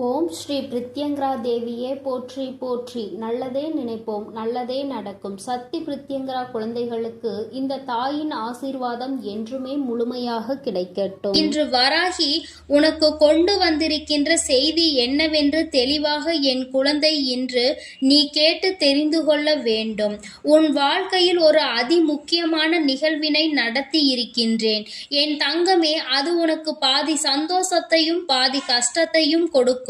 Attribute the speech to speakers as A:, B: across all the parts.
A: ஓம் ஸ்ரீ பிரித்யங்கரா தேவியே போற்றி போற்றி. நல்லதே நினைப்போம், நல்லதே நடக்கும். சக்தி பிரித்யங்கரா குழந்தைகளுக்கு இந்த தாயின் ஆசீர்வாதம் என்றுமே முழுமையாக கிடைக்கட்டும்.
B: இன்று வராகி உனக்கு கொண்டு வந்திருக்கின்ற செய்தி என்னவென்று தெளிவாக என் குழந்தை இன்று நீ கேட்டு தெரிந்து கொள்ள வேண்டும். உன் வாழ்க்கையில் ஒரு அதிமுக்கியமான நிகழ்வினை நடத்தி இருக்கின்றேன் என் தங்கமே. அது உனக்கு பாதி சந்தோஷத்தையும் பாதி கஷ்டத்தையும் கொடுக்கும்.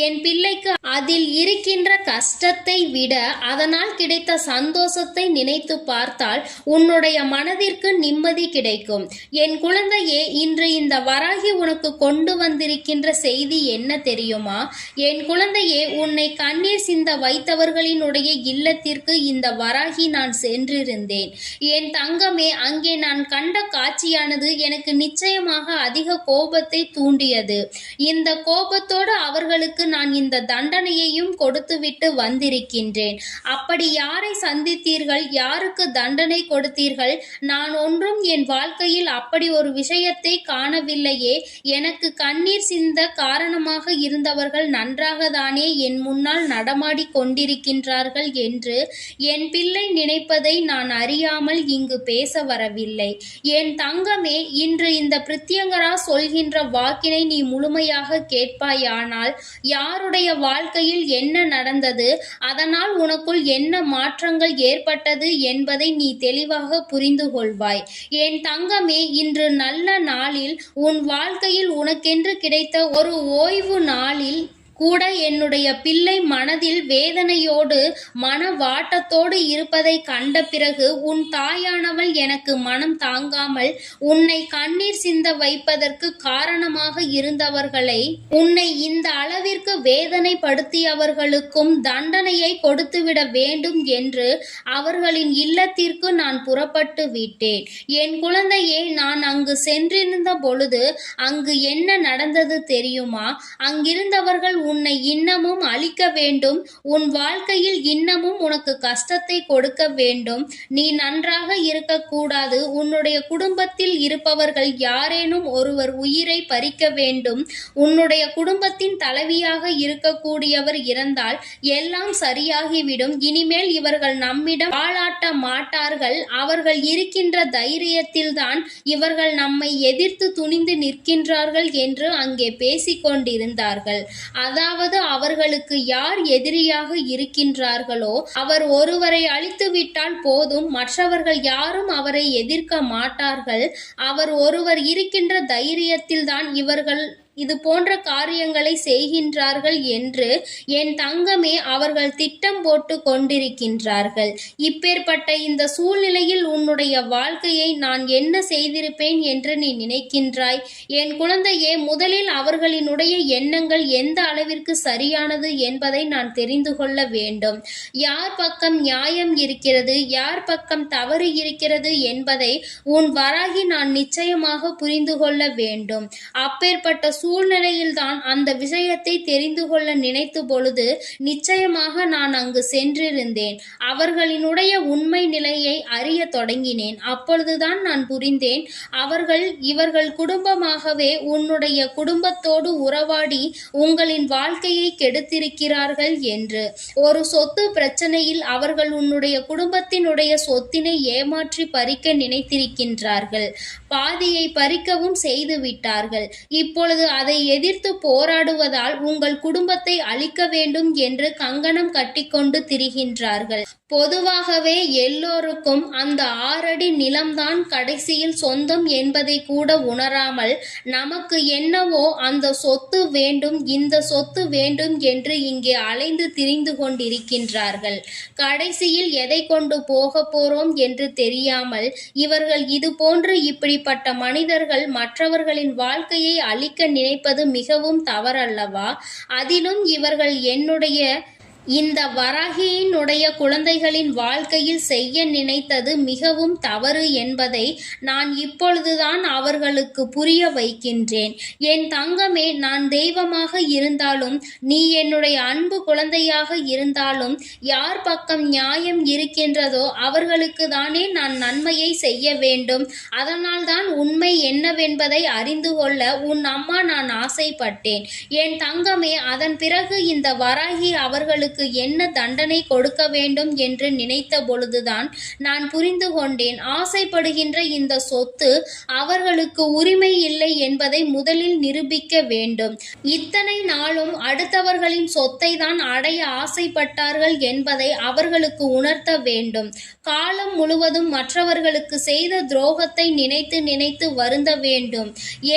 B: என் பிள்ளைக்கு அதில் இருக்கின்ற கஷ்டத்தை விட அதனால் கிடைத்த சந்தோஷத்தை நினைத்து பார்த்தால் உன்னுடைய மனதிற்கு நிம்மதி கிடைக்கும். என் குழந்தையே, இன்று இந்த வராகி உனக்கு கொண்டு வந்திருக்கின்ற செய்தி என்ன தெரியுமா? என் குழந்தையே, உன்னை கண்ணீர் சிந்த வைத்தவர்களினுடைய இல்லத்திற்கு இந்த வராகி நான் சென்றிருந்தேன். என் தங்கமே, அங்கே நான் கண்ட காட்சியானது எனக்கு நிச்சயமாக அதிக கோபத்தை தூண்டியது. இந்த கோபத்தோடு அவர்களுக்கு நான் இந்த தண்டனையையும் கொடுத்துவிட்டு வந்திருக்கின்றேன். அப்படி யாரை சந்தித்தீர்கள்? யாருக்கு தண்டனை கொடுத்தீர்கள்? நான் ஒன்றும் என் வாழ்க்கையில் அப்படி ஒரு விஷயத்தை காணவில்லையே. எனக்கு கண்ணீர் சிந்த காரணமாக இருந்தவர்கள் நன்றாக தானே என் முன்னால் நடமாடி கொண்டிருக்கின்றார்கள் என்று என் பிள்ளை நினைப்பதை நான் அறியாமல் இங்கு பேச வரவில்லை. என் தங்கமே, இன்று இந்த பிரித்யங்கரா சொல்கின்ற வாக்கினை நீ முழுமையாக கேட்பாயானால் யாருடைய வாழ்க்கையில் என்ன நடந்தது, அதனால் உனக்குள் என்ன மாற்றங்கள் ஏற்பட்டது என்பதை நீ தெளிவாக புரிந்து கொள்வாய். என் தங்கமே, இன்று நல்ல நாளில் உன் வாழ்க்கையில் உனக்கென்று கிடைத்த ஒரு ஓய்வு நாளில் கூட என்னுடைய பிள்ளை மனதில் வேதனையோடு மன வாட்டத்தோடு இருப்பதை கண்ட பிறகு உன் தாயானவள் எனக்கு மனம் தாங்காமல் உன்னை கண்ணீர் சிந்த வைப்பதற்கு காரணமாக இருந்தவர்களை, உன்னை இந்த அளவிற்கு வேதனைப்படுத்தியவர்களுக்கும் தண்டனையை கொடுத்துவிட வேண்டும் என்று அவர்களின் இல்லத்திற்கு நான் புறப்பட்டு விட்டேன். என் குழந்தையே, நான் அங்கு சென்றிருந்த பொழுது அங்கு என்ன நடந்தது தெரியுமா? அங்கிருந்தவர்கள் உன்னை இன்னமும் அழிக்க வேண்டும், உன் வாழ்க்கையில் இன்னமும் உனக்கு கஷ்டத்தை கொடுக்க வேண்டும், நீ நன்றாக இருக்கக்கூடாது, உன்னுடைய குடும்பத்தில் இருப்பவர்கள் யாரேனும் ஒருவர் உயிரை பறிக்க வேண்டும், உன்னுடைய குடும்பத்தின் தலைவியாக இருக்கக்கூடியவர் இறந்தால் எல்லாம் சரியாகிவிடும், இனிமேல் இவர்கள் நம்மிடம் வாழாட்ட மாட்டார்கள், அவர்கள் இருக்கின்ற தைரியத்தில்தான் இவர்கள் நம்மை எதிர்த்து துணிந்து நிற்கின்றார்கள் என்று அங்கே பேசிக்கொண்டிருந்தார்கள். அதாவது அவர்களுக்கு யார் எதிரியாக இருக்கின்றார்களோ அவர் ஒருவரை அழித்துவிட்டால் போதும், மற்றவர்கள் யாரும் அவரை எதிர்க்க மாட்டார்கள். அவர் ஒருவர் இருக்கின்ற தைரியத்தில்தான் இவர்கள் இது போன்ற காரியங்களை செய்கின்றார்கள் என்று என் தங்கமே அவர்கள் திட்டம் போட்டு கொண்டிருக்கின்றார்கள். இப்பேற்பட்ட இந்த சூழ்நிலையில் உன்னுடைய வாழ்க்கையை நான் என்ன செய்திருப்பேன் என்று நீ நினைக்கின்றாய்? என் குழந்தையே, முதலில் அவர்களினுடைய எண்ணங்கள் எந்த அளவிற்கு சரியானது என்பதை நான் தெரிந்து கொள்ள வேண்டும். யார் பக்கம் நியாயம் இருக்கிறது, யார் பக்கம் தவறு இருக்கிறது என்பதை உன் வராகி நான் நிச்சயமாக புரிந்து கொள்ள வேண்டும். அப்பேற்பட்ட சூழ்நிலையில்தான் அந்த விஷயத்தை தெரிந்து கொள்ள நினைத்த பொழுது நிச்சயமாக நான் அங்கு சென்றிருந்தேன். அவர்களினுடைய உண்மை நிலையை அறிய தொடங்கினேன். அப்பொழுதுதான் நான் புரிந்தேன், இவர்கள் குடும்பமாகவே உன்னுடைய குடும்பத்தோடு உறவாடி உங்களின் வாழ்க்கையை கெடுத்திருக்கிறார்கள் என்று. ஒரு சொத்து பிரச்சனையில் அவர்கள் உன்னுடைய குடும்பத்தினுடைய சொத்தினை ஏமாற்றி பறிக்க நினைத்திருக்கின்றார்கள். பாதியை பறிக்கவும் செய்து விட்டார்கள். இப்பொழுது அதை எதிர்த்து போராடுவதால் உங்கள் குடும்பத்தை அழிக்க வேண்டும் என்று கங்கணம் கட்டிக்கொண்டு திரிகின்றார்கள். பொதுவாகவே எல்லோருக்கும் அந்த 6 அடி நிலம்தான் கடைசியில் சொந்தம் என்பதை கூட உணராமல் நமக்கு என்னவோ அந்த சொத்து வேண்டும், இந்த சொத்து வேண்டும் என்று இங்கே அலைந்து திரிந்து கொண்டிருக்கின்றார்கள். கடைசியில் எதை கொண்டு போக போறோம் என்று தெரியாமல் இவர்கள் இது போன்று இப்படிப்பட்ட மனிதர்கள் மற்றவர்களின் வாழ்க்கையை அழிக்க நினைப்பது மிகவும் தவறல்லவா? அதிலும் இவர்கள் என்னுடைய இந்த வராகியினுடைய குழந்தைகளின் வாழ்க்கையில் செய்ய நினைத்தது மிகவும் தவறு என்பதை நான் இப்பொழுதுதான் அவர்களுக்கு புரிய வைக்கின்றேன். என் தங்கமே, நான் தெய்வமாக இருந்தாலும் நீ என்னுடைய அன்பு குழந்தையாக இருந்தாலும் யார் பக்கம் நியாயம் இருக்கின்றதோ அவர்களுக்கு தானே நான் நன்மையை செய்ய வேண்டும். அதனால்தான் உண்மை என்னவென்பதை அறிந்து கொள்ள உன் அம்மா நான் ஆசைப்பட்டேன். என் தங்கமே, அதன் பிறகு இந்த வராகி அவர்களுக்கு என்ன தண்டனை கொடுக்க வேண்டும் என்று நினைத்த பொழுதுதான் நான் புரிந்து கொண்டேன். ஆசைப்படுகின்ற இந்த சொத்து அவர்களுக்கு உரிமை இல்லை என்பதை முதலில் நிரூபிக்க வேண்டும். இத்தனை நாளும் அடுத்தவர்களின் சொத்தை தான் அடைய ஆசைப்பட்டார்கள் என்பதை அவர்களுக்கு உணர்த்த வேண்டும். காலம் முழுவதும் மற்றவர்களுக்கு செய்த துரோகத்தை நினைத்து நினைத்து வருந்த வேண்டும்.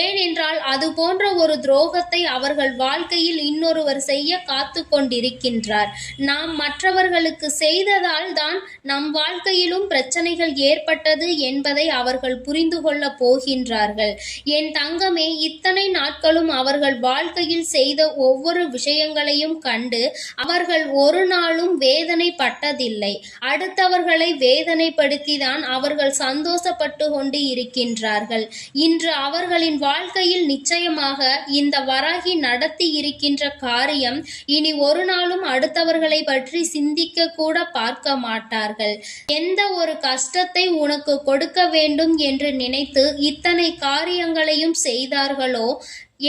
B: ஏனென்றால் அது போன்ற ஒரு துரோகத்தை அவர்கள் வாழ்க்கையில் இன்னொருவர் செய்ய காத்து கொண்டிருக்கின்றார். நாம் மற்றவர்களுக்கு செய்ததால் தான் நம் வாழ்க்கையிலும் பிரச்சனைகள் ஏற்பட்டது என்பதை அவர்கள் புரிந்து கொள்ள போகின்றார்கள். என் தங்கமே, இத்தனை நாட்களும் அவர்கள் வாழ்க்கையில் செய்த ஒவ்வொரு விஷயங்களையும் கண்டு அவர்கள் ஒரு நாளும் வேதனைப்பட்டதில்லை. அடுத்தவர்களை வேதனைப்படுத்தி தான் அவர்கள் சந்தோஷப்பட்டு கொண்டு இருக்கின்றார்கள். இன்று அவர்களின் வாழ்க்கையில் நிச்சயமாக இந்த வராகி நடத்தி இருக்கின்ற காரியம் இனி ஒரு நாளும் அடுத்தவர்களை பற்றி சிந்திக்க கூட பார்க்க மாட்டார்கள். எந்த ஒரு கஷ்டத்தை உனக்கு கொடுக்க வேண்டும் என்று நினைத்து இத்தனை காரியங்களையும் செய்தார்களோ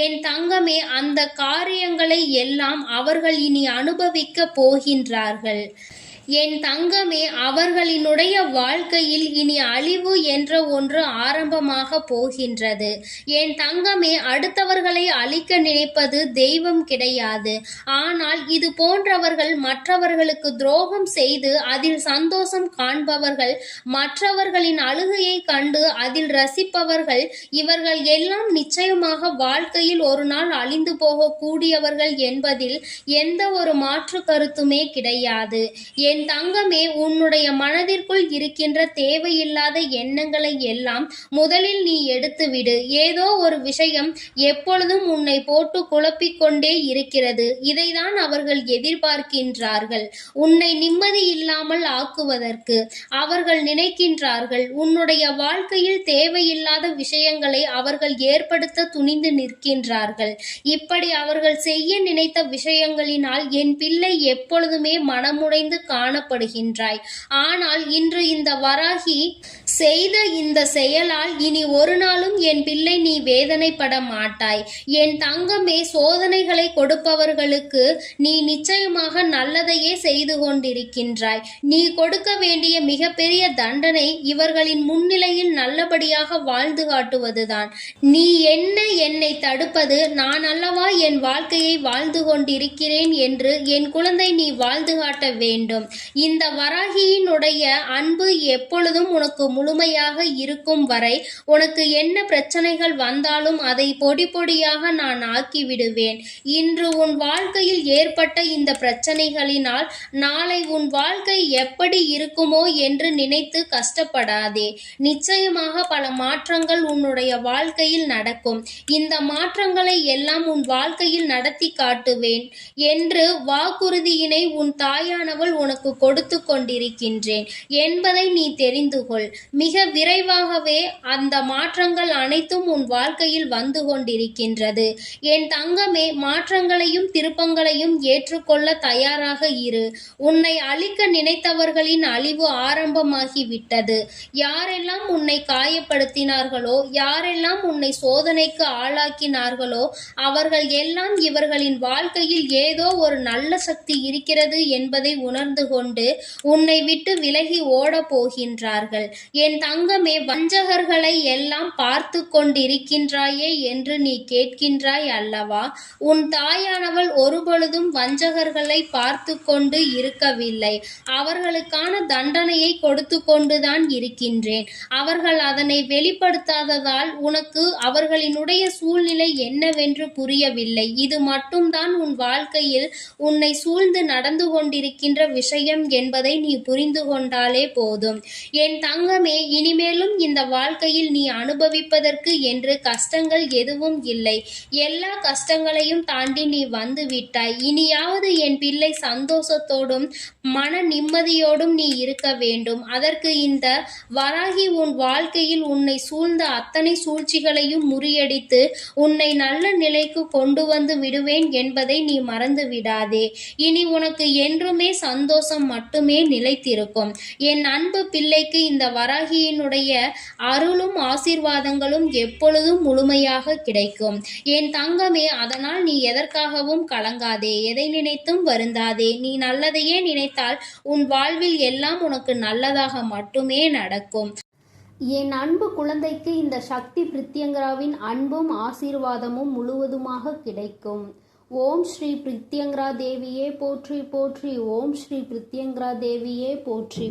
B: என் தங்கமே, அந்த காரியங்களை எல்லாம் அவர்கள் இனி அனுபவிக்க போகின்றார்கள். என் தங்கமே, அவர்களினுடைய வாழ்க்கையில் இனி அழிவு என்ற ஒன்று ஆரம்பமாக போகின்றது. என் தங்கமே, அடுத்தவர்களை அழிக்க நினைப்பது தெய்வம் கிடையாது. ஆனால் இது போன்றவர்கள் மற்றவர்களுக்கு துரோகம் செய்து அதில் சந்தோஷம் காண்பவர்கள், மற்றவர்களின் அழுகையை கண்டு அதில் ரசிப்பவர்கள், இவர்கள் எல்லாம் நிச்சயமாக வாழ்க்கையில் ஒரு நாள் அழிந்து போக கூடியவர்கள் என்பதில் எந்த ஒரு மாற்று கருத்துமே கிடையாது. என் தங்கமே, உன்னுடைய மனதிற்குள் இருக்கின்ற தேவையில்லாத எண்ணங்களை எல்லாம் முதலில் நீ எடுத்துவிடு. ஏதோ ஒரு விஷயம் எப்பொழுதும் உன்னை போட்டு குழப்பிக் கொண்டே இருக்கிறது. இதைதான் அவர்கள் எதிர்பார்க்கின்றார்கள். உன்னை நிம்மதி இல்லாமல் ஆக்குவதற்கு அவர்கள் நினைக்கின்றார்கள். உன்னுடைய வாழ்க்கையில் தேவையில்லாத விஷயங்களை அவர்கள் ஏற்படுத்த துணிந்து நிற்கின்றார்கள். இப்படி அவர்கள் செய்ய நினைத்த விஷயங்களினால் என் பிள்ளை எப்பொழுதுமே மனமுடைந்து காணப்படுகின்றாய். ஆனால் இன்று இந்த வராகி செய்த இந்த செயலால் இனி ஒரு நாளும் என் பிள்ளை நீ வேதனைப்பட மாட்டாய். என் தங்கமே, சோதனைகளை கொடுப்பவர்களுக்கு நீ நிச்சயமாக நல்லதையே செய்து கொண்டிருக்கின்றாய். நீ கொடுக்க வேண்டிய மிகப்பெரிய தண்டனை இவர்களின் முன்னிலையில் நல்லபடியாக வாழ்ந்து காட்டுவதுதான். நீ என்ன என்னை தடுப்பது? நான் அல்லவா என் வாழ்க்கையை வாழ்ந்து கொண்டிருக்கிறேன் என்று என் குழந்தை நீ வாழ்ந்து காட்ட வேண்டும். இந்த வராகியினுடைய அன்பு எப்பொழுதும் உனக்கு முழுமையாக இருக்கும் வரை உனக்கு என்ன பிரச்சனைகள் வந்தாலும் அதை பொடி பொடியாக நான் ஆக்கிவிடுவேன். இன்று உன் வாழ்க்கையில் ஏற்பட்ட இந்த பிரச்சனைகளினால் நாளை உன் வாழ்க்கை எப்படி இருக்குமோ என்று நினைத்து கஷ்டப்படாதே. நிச்சயமாக பல மாற்றங்கள் உன்னுடைய வாழ்க்கையில் நடக்கும். இந்த மாற்றங்களை எல்லாம் உன் வாழ்க்கையில் நடத்தி காட்டுவேன் என்று வாக்குறுதியினை உன் தாயானவள் உனக்கு கொடுத்து கொண்டிருக்கின்றேன் என்பதை நீ தெரிந்து கொள். மிக விரைவாகவே அந்த மாற்றங்கள் அனைத்தும் உன் வாழ்க்கையில் வந்து கொண்டிருக்கின்றது. என் தங்கமே, மாற்றங்களையும் திருப்பங்களையும் ஏற்றுக்கொள்ள தயாராக இரு. உன்னை அழிக்க நினைத்தவர்களின் அழிவு ஆரம்பமாகிவிட்டது. யாரெல்லாம் உன்னை காயப்படுத்தினார்களோ, யாரெல்லாம் உன்னை சோதனைக்கு ஆளாக்கினார்களோ அவர்கள் எல்லாம் இவர்களின் வாழ்க்கையில் ஏதோ ஒரு நல்ல சக்தி இருக்கிறது என்பதை உணர்ந்து கொண்டு உன்னை விட்டு விலகி ஓட போகின்றார்கள். என் தங்கமே, வஞ்சகர்களை எல்லாம் பார்த்து கொண்டிருக்கின்றாயே என்று நீ கேட்கின்றாய் அல்லவா? உன் தாயானவள் ஒருபொழுதும் வஞ்சகர்களை பார்த்து கொண்டு இருக்கவில்லை. அவர்களுக்கான தண்டனையை கொடுத்து கொண்டுதான் இருக்கின்றேன். அவர்கள் அதனை வெளிப்படுத்தாததால் உனக்கு அவர்களினுடைய சூழ்நிலை என்னவென்று புரியவில்லை. இது மட்டும்தான் உன் வாழ்க்கையில் உன்னை சூழ்ந்து நடந்து கொண்டிருக்கின்ற விஷயம் விஷயம் என்பதை நீ புரிந்து கொண்டாலே போதும். என் தங்கமே, இனிமேலும் இந்த வாழ்க்கையில் நீ அனுபவிப்பதற்கு என்று கஷ்டங்கள் எதுவும் இல்லை. எல்லா கஷ்டங்களையும் தாண்டி நீ வந்து விட்டாய். இனியாவது என் பிள்ளை சந்தோஷத்தோடும் மன நிம்மதியோடும் நீ இருக்க வேண்டும். அதற்கு இந்த வராகி உன் வாழ்க்கையில் உன்னை சூழ்ந்த அத்தனை சூழ்ச்சிகளையும் முறியடித்து உன்னை நல்ல நிலைக்கு கொண்டு வந்து விடுவேன் என்பதை நீ மறந்து விடாதே. இனி உனக்கு என்றுமே சந்தோஷம் மட்டுமே நிலைத்திருக்கும். என் அன்பு பிள்ளைக்கு இந்த வராகியினுடைய அருளும் ஆசீர்வாதங்களும் எப்பொழுதும் முழுமையாக கிடைக்கும். என் தங்கமே, அதனால் நீ எதற்காகவும் கலங்காதே, எதை நினைத்தும் வருந்தாதே. நீ நல்லதையே நினைத்தால் உன் வாழ்வில் எல்லாம் உனக்கு நல்லதாக மட்டுமே நடக்கும்.
A: என் அன்பு குழந்தைக்கு இந்த சக்தி பிரித்யங்கராவின் அன்பும் ஆசீர்வாதமும் முழுவதுமாக கிடைக்கும். ஓம் ஸ்ரீ பிரித்யங்கரா தேவியே போற்றி போற்றி. ஓம் ஸ்ரீ பிரித்யங்கரா தேவியே போற்றி.